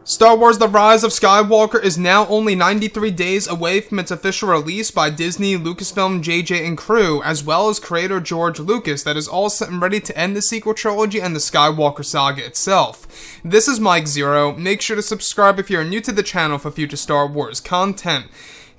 Star Wars The Rise of Skywalker is now only 93 days away from its official release by Disney, Lucasfilm, JJ, and crew, as well as creator George Lucas, that is all set and ready to end the sequel trilogy and the Skywalker saga itself. This is Mike Zero. Make sure to subscribe if you're new to the channel for future Star Wars content.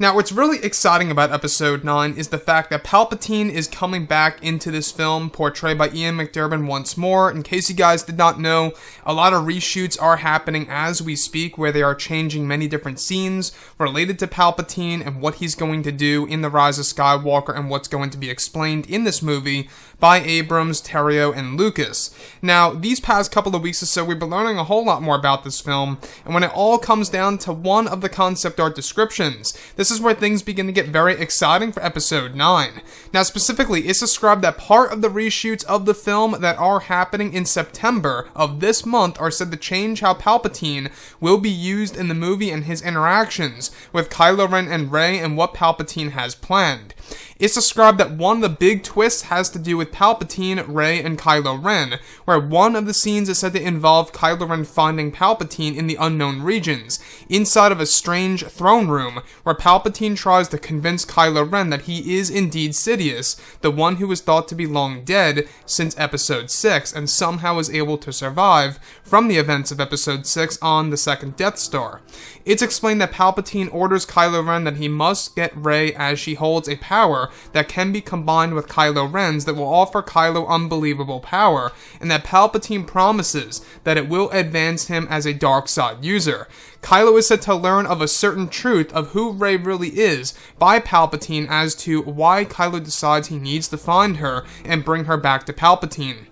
Now, what's really exciting about Episode 9 is the fact that Palpatine is coming back into this film, portrayed by Ian McDiarmid once more. In case you guys did not know, a lot of reshoots are happening as we speak, where they are changing many different scenes related to Palpatine and what he's going to do in The Rise of Skywalker and what's going to be explained in this movie by Abrams, Terrio, and Lucas. Now, these past couple of weeks or so, we've been learning a whole lot more about this film, and when it all comes down to one of the concept art descriptions, this is where things begin to get very exciting for Episode 9. Now, specifically, it's described that part of the reshoots of the film that are happening in September of this month are said to change how Palpatine will be used in the movie and his interactions with Kylo Ren and Rey and what Palpatine has planned. It's described that one of the big twists has to do with Palpatine, Rey, and Kylo Ren, where one of the scenes is said to involve Kylo Ren finding Palpatine in the unknown regions, inside of a strange throne room, where Palpatine tries to convince Kylo Ren that he is indeed Sidious, the one who was thought to be long dead since Episode 6, and somehow was able to survive from the events of Episode 6 on the second Death Star. It's explained that Palpatine orders Kylo Ren that he must get Rey as she holds a power that can be combined with Kylo Ren's that will offer Kylo unbelievable power, and that Palpatine promises that it will advance him as a dark side user. Kylo is said to learn of a certain truth of who Rey really is by Palpatine as to why Kylo decides he needs to find her and bring her back to Palpatine.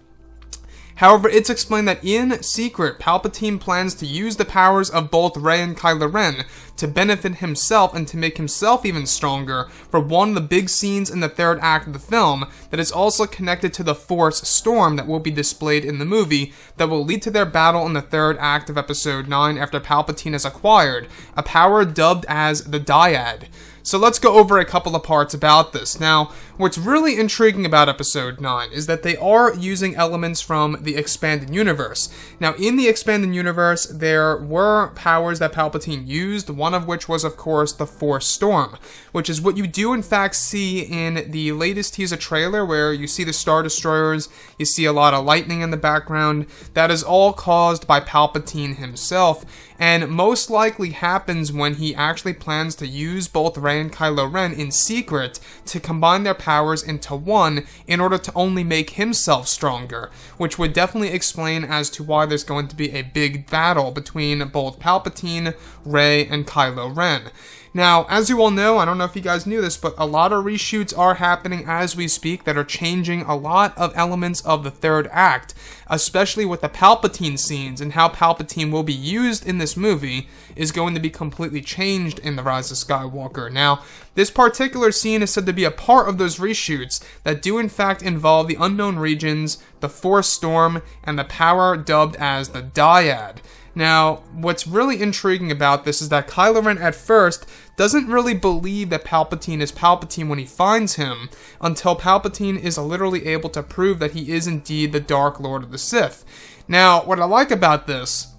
However, it's explained that in secret, Palpatine plans to use the powers of both Rey and Kylo Ren to benefit himself and to make himself even stronger for one of the big scenes in the third act of the film that is also connected to the Force storm that will be displayed in the movie that will lead to their battle in the third act of Episode 9 after Palpatine has acquired a power dubbed as the Dyad. So let's go over a couple of parts about this. Now, what's really intriguing about Episode 9 is that they are using elements from the Expanded Universe. Now, in the Expanded Universe, there were powers that Palpatine used, one of which was, of course, the Force Storm, which is what you do, in fact, see in the latest teaser trailer, where you see the Star Destroyers, you see a lot of lightning in the background. That is all caused by Palpatine himself, and most likely happens when he actually plans to use both Rey and Kylo Ren in secret to combine their powers into one in order to only make himself stronger, which would definitely explain as to why there's going to be a big battle between both Palpatine, Rey, and Kylo Ren. Now, as you all know, I don't know if you guys knew this, but a lot of reshoots are happening as we speak that are changing a lot of elements of the third act, especially with the Palpatine scenes, and how Palpatine will be used in this movie is going to be completely changed in The Rise of Skywalker. Now, this particular scene is said to be a part of those reshoots that do in fact involve the unknown regions, the Force Storm, and the power dubbed as the Dyad. Now, what's really intriguing about this is that Kylo Ren at first doesn't really believe that Palpatine is Palpatine when he finds him, until Palpatine is literally able to prove that he is indeed the Dark Lord of the Sith. Now, what I like about this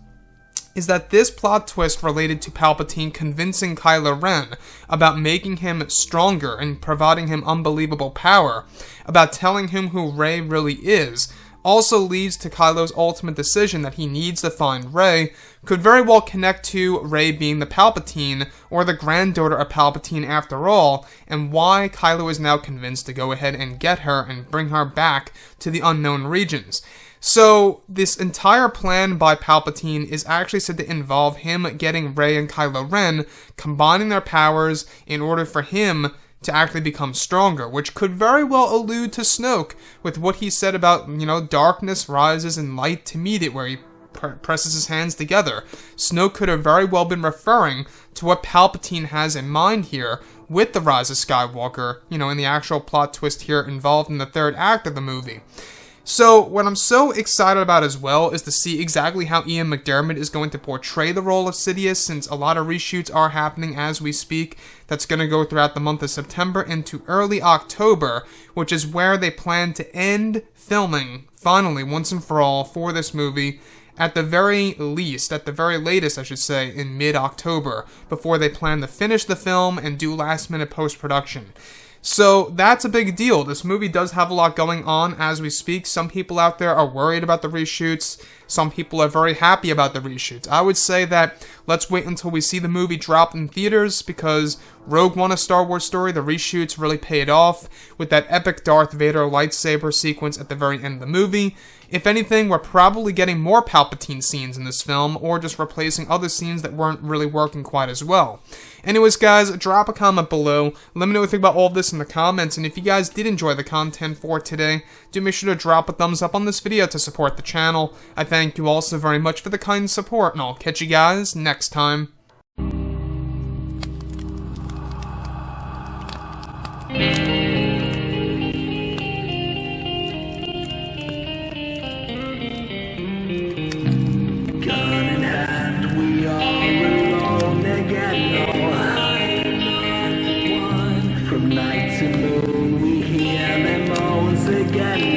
is that this plot twist related to Palpatine convincing Kylo Ren about making him stronger and providing him unbelievable power, about telling him who Rey really is, also leads to Kylo's ultimate decision that he needs to find Rey, could very well connect to Rey being the Palpatine, or the granddaughter of Palpatine after all, and why Kylo is now convinced to go ahead and get her and bring her back to the unknown regions. So, this entire plan by Palpatine is actually said to involve him getting Rey and Kylo Ren, combining their powers in order for him to actually become stronger, which could very well allude to Snoke with what he said about, darkness rises and light to meet it, where he presses his hands together. Snoke could have very well been referring to what Palpatine has in mind here with The Rise of Skywalker, in the actual plot twist here involved in the third act of the movie. So, what I'm so excited about as well is to see exactly how Ian McDiarmid is going to portray the role of Sidious, since a lot of reshoots are happening as we speak. That's going to go throughout the month of September into early October, which is where they plan to end filming, finally, once and for all, for this movie, at the very least, at the very latest, I should say, in mid-October, before they plan to finish the film and do last-minute post-production. So that's a big deal. This movie does have a lot going on as we speak. Some people out there are worried about the reshoots. Some people are very happy about the reshoots. I would say that let's wait until we see the movie drop in theaters, because Rogue One, A Star Wars Story, the reshoots really paid off with that epic Darth Vader lightsaber sequence at the very end of the movie. If anything, we're probably getting more Palpatine scenes in this film, or just replacing other scenes that weren't really working quite as well. Anyways, guys, drop a comment below. Let me know what you think about all of this in the comments, and if you guys did enjoy the content for today, do make sure to drop a thumbs up on this video to support the channel. I thank you all so very much for the kind support, and I'll catch you guys next time. From night to moon we hear them moans again.